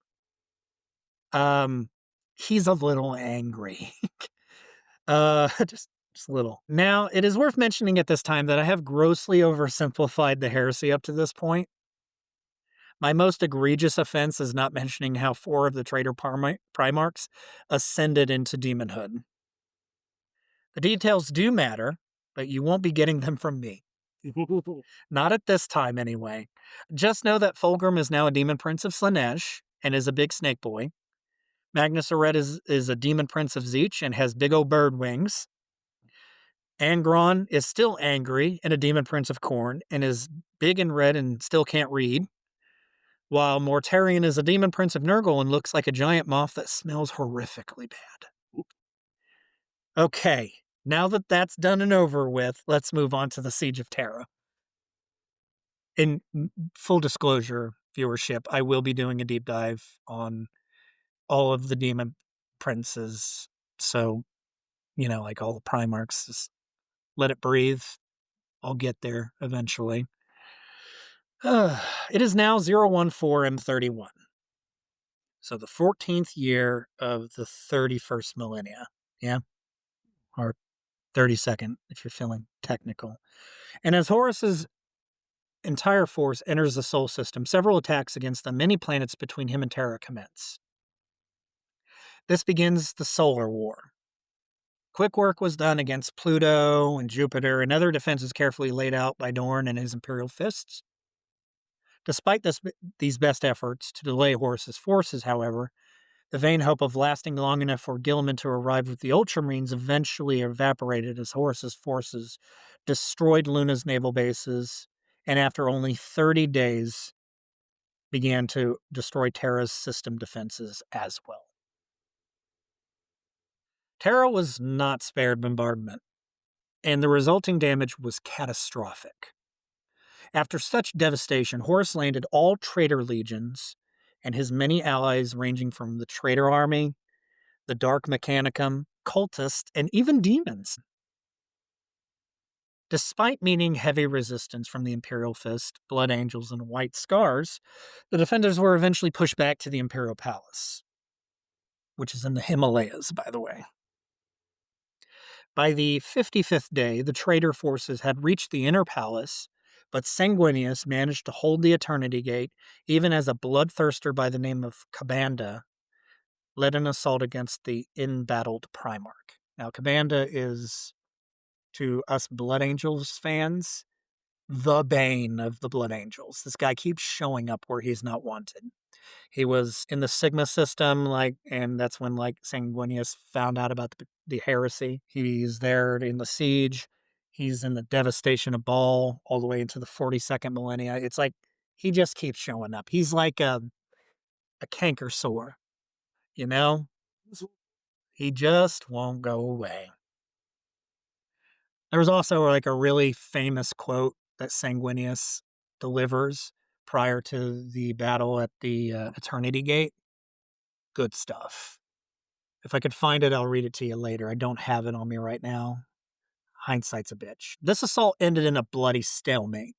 He's a little angry. Just a little. Now, it is worth mentioning at this time that I have grossly oversimplified the heresy up to this point. My most egregious offense is not mentioning how 4 of the traitor Primarchs ascended into demonhood. The details do matter, but you won't be getting them from me. Not at this time, anyway. Just know that Fulgrim is now a demon prince of Slaanesh and is a big snake boy. Magnus Aret is a demon prince of Zeech and has big old bird wings. Angron is still angry and a demon prince of Khorne and is big and red and still can't read. While Mortarion is a demon prince of Nurgle and looks like a giant moth that smells horrifically bad. Okay, now that that's done and over with, let's move on to the Siege of Terra. In full disclosure, viewership, I will be doing a deep dive on all of the demon princes. So, like all the Primarchs, just let it breathe. I'll get there eventually. It is now 014M31. So the 14th year of the 31st millennia. Yeah? Or 32nd, if you're feeling technical. And as Horus's entire force enters the Sol system, several attacks against the many planets between him and Terra commence. This begins the Solar War. Quick work was done against Pluto and Jupiter and other defenses carefully laid out by Dorn and his Imperial Fists. Despite these best efforts to delay Horus's forces, however, the vain hope of lasting long enough for Guilliman to arrive with the Ultramarines eventually evaporated as Horus's forces destroyed Luna's naval bases, and after only 30 days, began to destroy Terra's system defenses as well. Terra was not spared bombardment, and the resulting damage was catastrophic. After such devastation, Horus landed all traitor legions and his many allies ranging from the traitor army, the Dark Mechanicum, cultists, and even demons. Despite meeting heavy resistance from the Imperial Fist, Blood Angels, and White Scars, the defenders were eventually pushed back to the Imperial Palace, which is in the Himalayas, by the way. By the 55th day, the traitor forces had reached the inner palace, but Sanguinius managed to hold the Eternity Gate, even as a bloodthirster by the name of Kabanda led an assault against the embattled Primarch. Now, Kabanda is, to us Blood Angels fans, the bane of the Blood Angels. This guy keeps showing up where he's not wanted. He was in the Sigma system, and that's when, Sanguinius found out about the heresy. He's there in the siege. He's in the devastation of Baal all the way into the 42nd millennia. It's like he just keeps showing up. He's like a canker sore, you know? He just won't go away. There was also a really famous quote that Sanguinius delivers prior to the battle at the Eternity Gate. Good stuff. If I could find it, I'll read it to you later. I don't have it on me right now. Hindsight's a bitch. This assault ended in a bloody stalemate.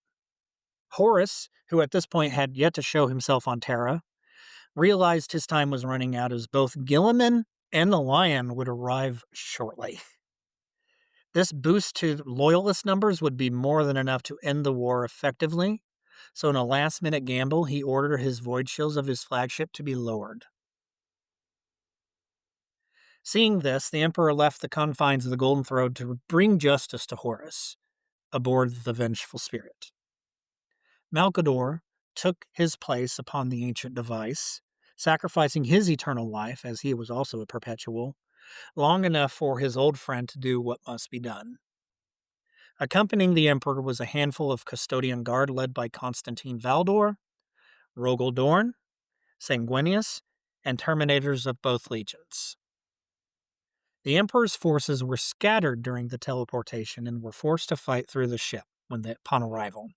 Horus, who at this point had yet to show himself on Terra, realized his time was running out as both Gilliman and the Lion would arrive shortly. This boost to loyalist numbers would be more than enough to end the war effectively, so in a last-minute gamble, he ordered his void shields of his flagship to be lowered. Seeing this, the Emperor left the confines of the Golden Throne to bring justice to Horus, aboard the Vengeful Spirit. Malkador took his place upon the ancient device, sacrificing his eternal life, as he was also a perpetual, long enough for his old friend to do what must be done. Accompanying the Emperor was a handful of custodian guard led by Constantine Valdor, Rogel Dorn, Sanguinius, and Terminators of both legions. The Emperor's forces were scattered during the teleportation and were forced to fight through the ship upon arrival.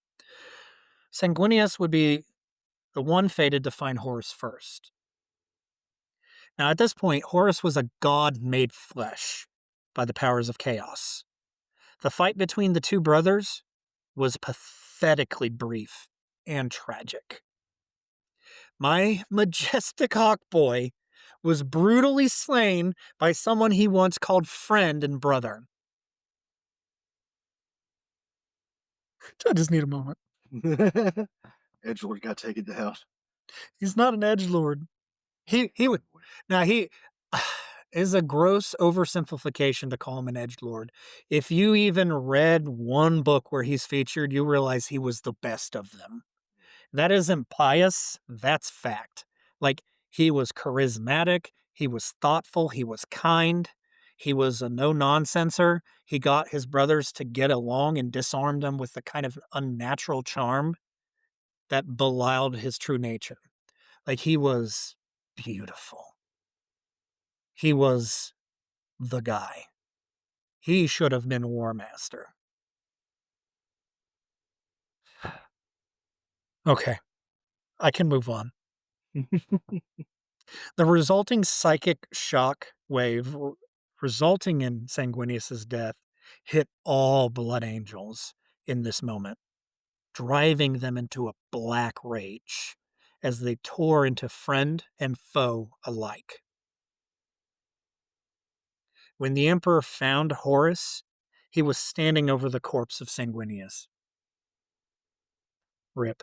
Sanguinius would be the one fated to find Horus first. Now, at this point, Horus was a god made flesh by the powers of chaos. The fight between the two brothers was pathetically brief and tragic. My majestic hawk boy was brutally slain by someone he once called friend and brother. I just need a moment. Edgelord got taken down. He's not an edgelord. He would now he is a gross oversimplification to call him an edgelord. If you even read one book where he's featured, you realize he was the best of them. That isn't pious, that's fact. Like, he was charismatic, he was thoughtful, he was kind, he was a no-nonsenser. He got his brothers to get along and disarmed them with the kind of unnatural charm that belied his true nature. Like, he was beautiful. He was the guy. He should have been War Master. Okay, I can move on. The resulting psychic shock wave resulting in Sanguinius's death hit all Blood Angels in this moment, driving them into a black rage as they tore into friend and foe alike. When the Emperor found Horus, he was standing over the corpse of Sanguinius. Rip.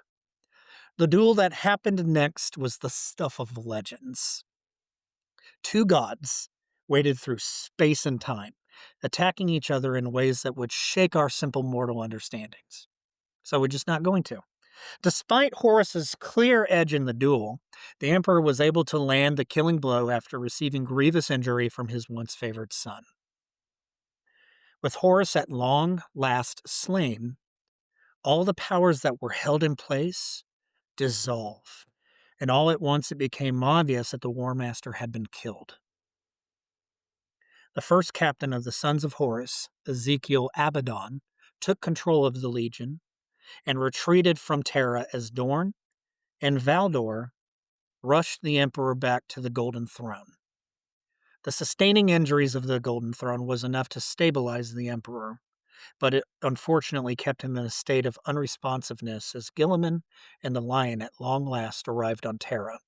The duel that happened next was the stuff of legends. Two gods waded through space and time, attacking each other in ways that would shake our simple mortal understandings. So we're just not going to. Despite Horus's clear edge in the duel, the Emperor was able to land the killing blow after receiving grievous injury from his once favored son. With Horus at long last slain, all the powers that were held in place dissolve, and all at once it became obvious that the War Master had been killed. The first captain of the Sons of Horus, Ezekiel Abaddon, took control of the Legion and retreated from Terra as Dorn and Valdor rushed the Emperor back to the Golden Throne. The sustaining injuries of the Golden Throne was enough to stabilize the Emperor, but it unfortunately kept him in a state of unresponsiveness as Gilliman and the Lion at long last arrived on Terra.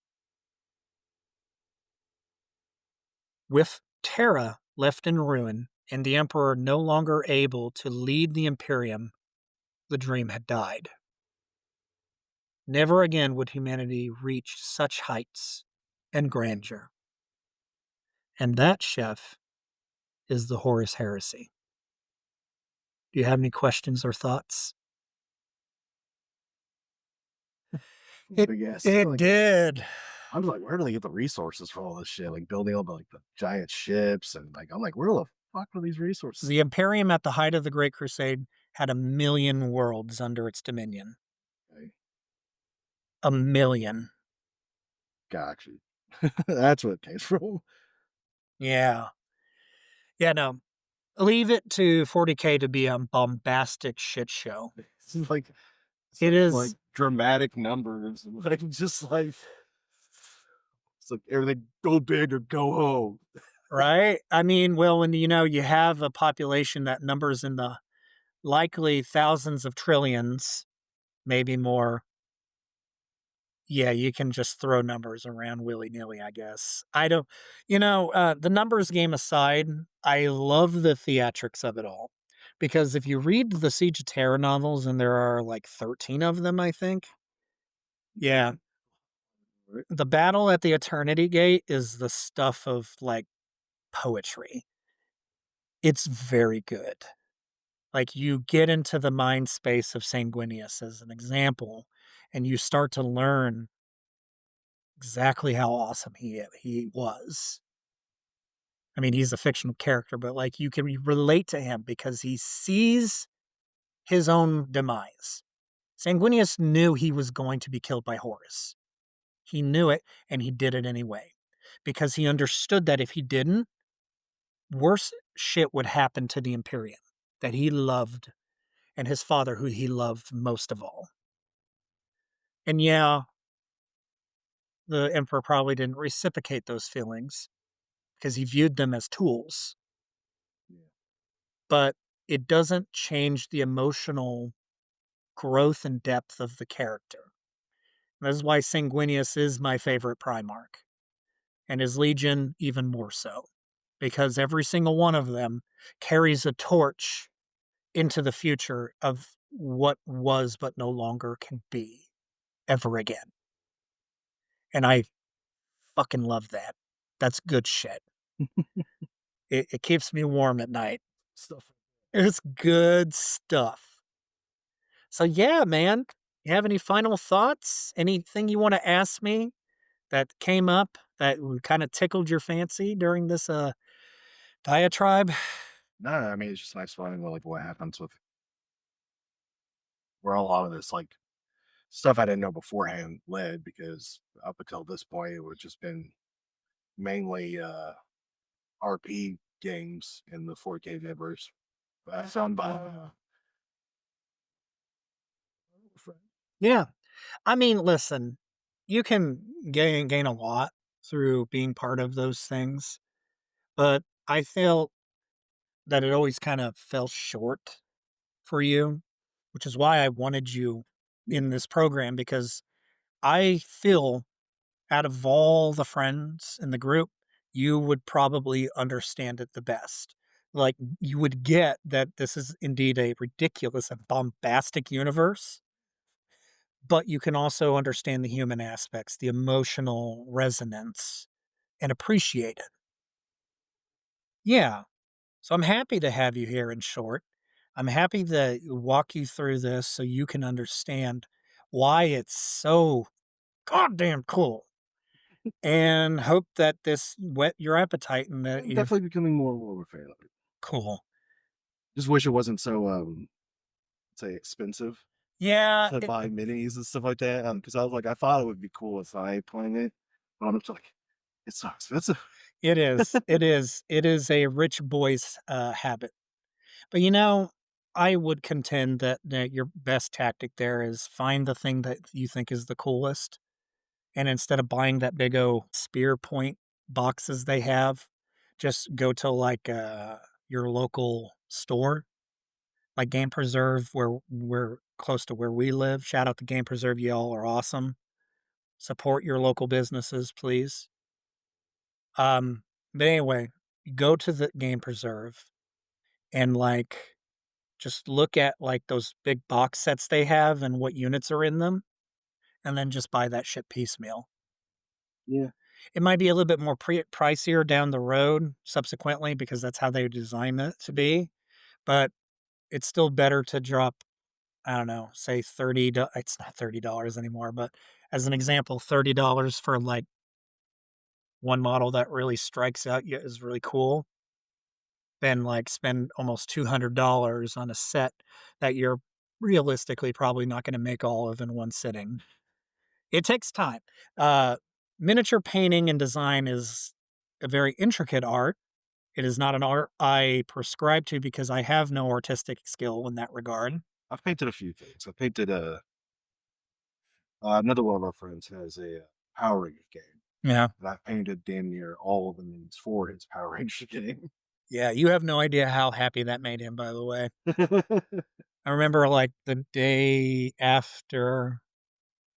With Terra left in ruin and the Emperor no longer able to lead the Imperium, the dream had died. Never again would humanity reach such heights and grandeur. And that, Chef, is the Horus Heresy. Do you have any questions or thoughts? It did. I was like, where do they get the resources for all this shit? Like building up like the giant ships and like I'm like, where the fuck are these resources? The Imperium at the height of the Great Crusade had 1 million worlds under its dominion. Okay. 1 million. Gotcha. That's what it came from. Yeah. Yeah, no. Leave it to 40K to be a bombastic shit show. It's like It is like dramatic numbers and like just like it's like everything go big or go home. right. I mean, well, when you have a population that numbers in the likely thousands of trillions, maybe more. Yeah, you can just throw numbers around willy-nilly, I guess. I don't the numbers game aside, I love the theatrics of it all. Because if you read the Siege of Terra novels, and there are, like, 13 of them, I think. Yeah, Right? the battle at the Eternity Gate is the stuff of, like, poetry. It's very good. Like, you get into the mind space of Sanguinius as an example, and you start to learn exactly how awesome he was. I mean, he's a fictional character, but, like, you can relate to him because he sees his own demise. Sanguinius knew he was going to be killed by Horus. He knew it, and he did it anyway, because he understood that if he didn't, worse shit would happen to the Imperium that he loved and his father, who he loved most of all. And yeah, the Emperor probably didn't reciprocate those feelings because he viewed them as tools, Yeah. but it doesn't change the emotional growth and depth of the character. That is why Sanguinius is my favorite Primarch, and his Legion even more so, because every single one of them carries a torch into the future of what was but no longer can be ever again. And I fucking love that. That's good shit. It keeps me warm at night. Stuff. It's good stuff. So yeah, man. You have any final thoughts? Anything you want to ask me that came up that kind of tickled your fancy during this diatribe? No, I mean it's just nice finding like what happens with where a lot of this like stuff I didn't know beforehand led because up until this point it would just been mainly RP games in the 4K universe. I found by friend. Yeah. I mean, listen, you can gain a lot through being part of those things, but I feel that it always kind of fell short for you, which is why I wanted you Yeah. in this program because I feel out of all the friends in the group, you would probably understand it the best. Like, you would get that this is indeed a ridiculous and bombastic universe, but you can also understand the human aspects, the emotional resonance, and appreciate it. Yeah. So I'm happy to have you here in short. I'm happy to walk you through this so you can understand why it's so goddamn cool, and hope that this whet your appetite and that I'm you definitely becoming more and more of a fan of it. cool. Just wish it wasn't so say expensive Yeah, to buy minis and stuff like that. Because I was like, I thought it would be cool if I playing it, but I'm just like, it's so expensive. it is. It is. It is a rich boy's habit. But I would contend that your best tactic there is find the thing that you think is the coolest. And instead of buying that big O spear point boxes they have, just go to like your local store, like Game Preserve, where we're close to where we live. Shout out to Game Preserve, y'all are awesome. Support your local businesses, please. Um, but anyway, go to the Game Preserve and like just look at like those big box sets they have and what units are in them, and then just buy that shit piecemeal. Yeah. It might be a little bit more pricier down the road subsequently because that's how they design it to be, but it's still better to drop, I don't know, say it's not $30 anymore, but as an example, $30 for like one model that really strikes out you is really cool, than like spend almost $200 on a set that you're realistically probably not going to make all of in one sitting. It takes time. Uh, Miniature painting and design is a very intricate art. It is not an art I prescribe to because I have no artistic skill in that regard. I've painted a few things. I painted another one of our friends has a Power Ranger game, Yeah. and I painted damn near all of the names for his Power Ranger game. Yeah. You have no idea how happy that made him, by the way. I remember like the day after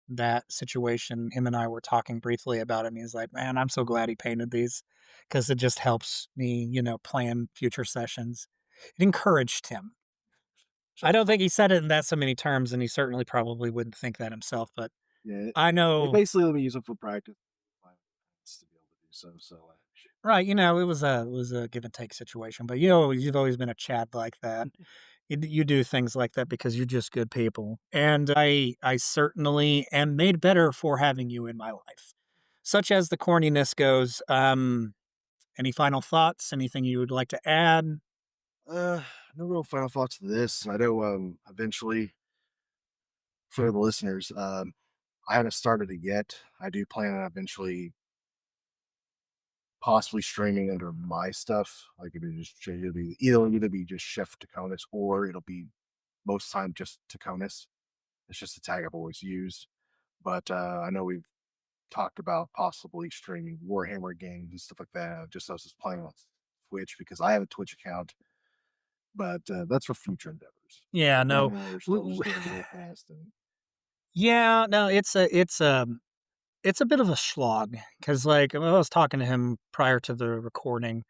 that situation, him and I were talking briefly about it, and he's like, "Man, I'm so glad he painted these because it just helps me, plan future sessions." It encouraged him. I don't think he said it in that so many terms, and he certainly probably wouldn't think that himself, but Yeah, I they know. basically let me use them for practice to be able to do so. So Right, it was a give and take situation, but, you've always been a Chad like that. You do things like that because you're just good people, and I certainly am made better for having you in my life. Such as the corniness goes, any final thoughts? Anything you would like to add? uh, no real final thoughts to this. I know eventually for the listeners, I haven't started it yet. I do plan on eventually possibly streaming under my stuff. Like it'll be either be just Chef Tekonis or it'll be most time just Tekonis. It's just the tag I've always used. But I know we've talked about possibly streaming Warhammer games and stuff like that. Just us just playing on Twitch because I have a Twitch account, but that's for future endeavors. Yeah, Right no. now, we're w still w just doing real fast and Yeah, no, it's a bit of a slog because, like, I was talking to him prior to the recording.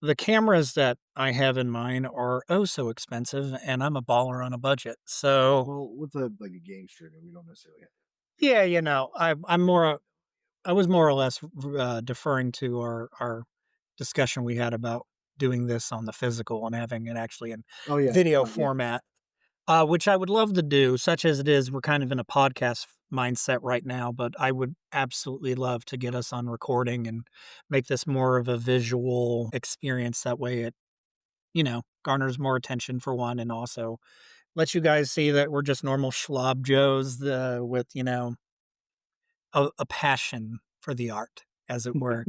The cameras that I have in mind are oh so expensive, and I'm a baller on a budget. So, well with a like a game streaming, we don't necessarily have yeah, I was more or less deferring to our discussion we had about doing this on the physical and having it actually in oh yeah, video fine, yeah. format, which I would love to do. Such as it is, we're kind of in a podcast mindset right now, but I would absolutely love to get us on recording and make this more of a visual experience. That way, it garners more attention for one, and also lets you guys see that we're just normal schlob Joes with a passion for the art, as it were.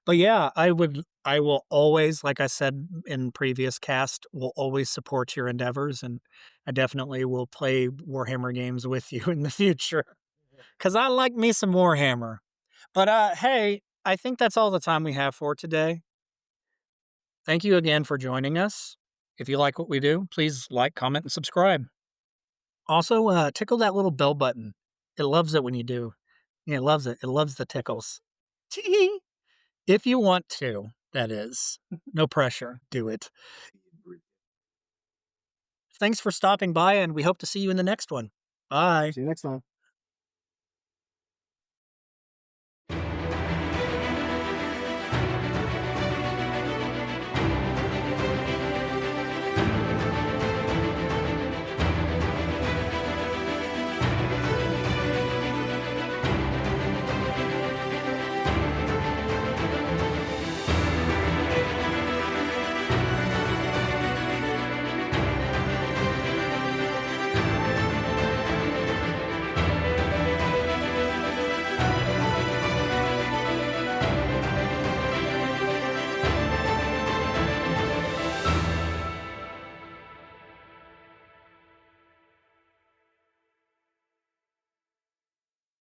But yeah, I will always, like I said in previous cast, will always support your endeavors, and I definitely will play Warhammer games with you in the future because I like me some Warhammer. But hey, I think that's all the time we have for today. Thank you again for joining us. If you like what we do, please like, comment, and subscribe. Also, tickle that little bell button. It loves it when you do. Yeah, it loves it. It loves the tickles. If you want to, that is. No pressure. Do it. Thanks for stopping by, and we hope to see you in the next one. Bye. See you next time.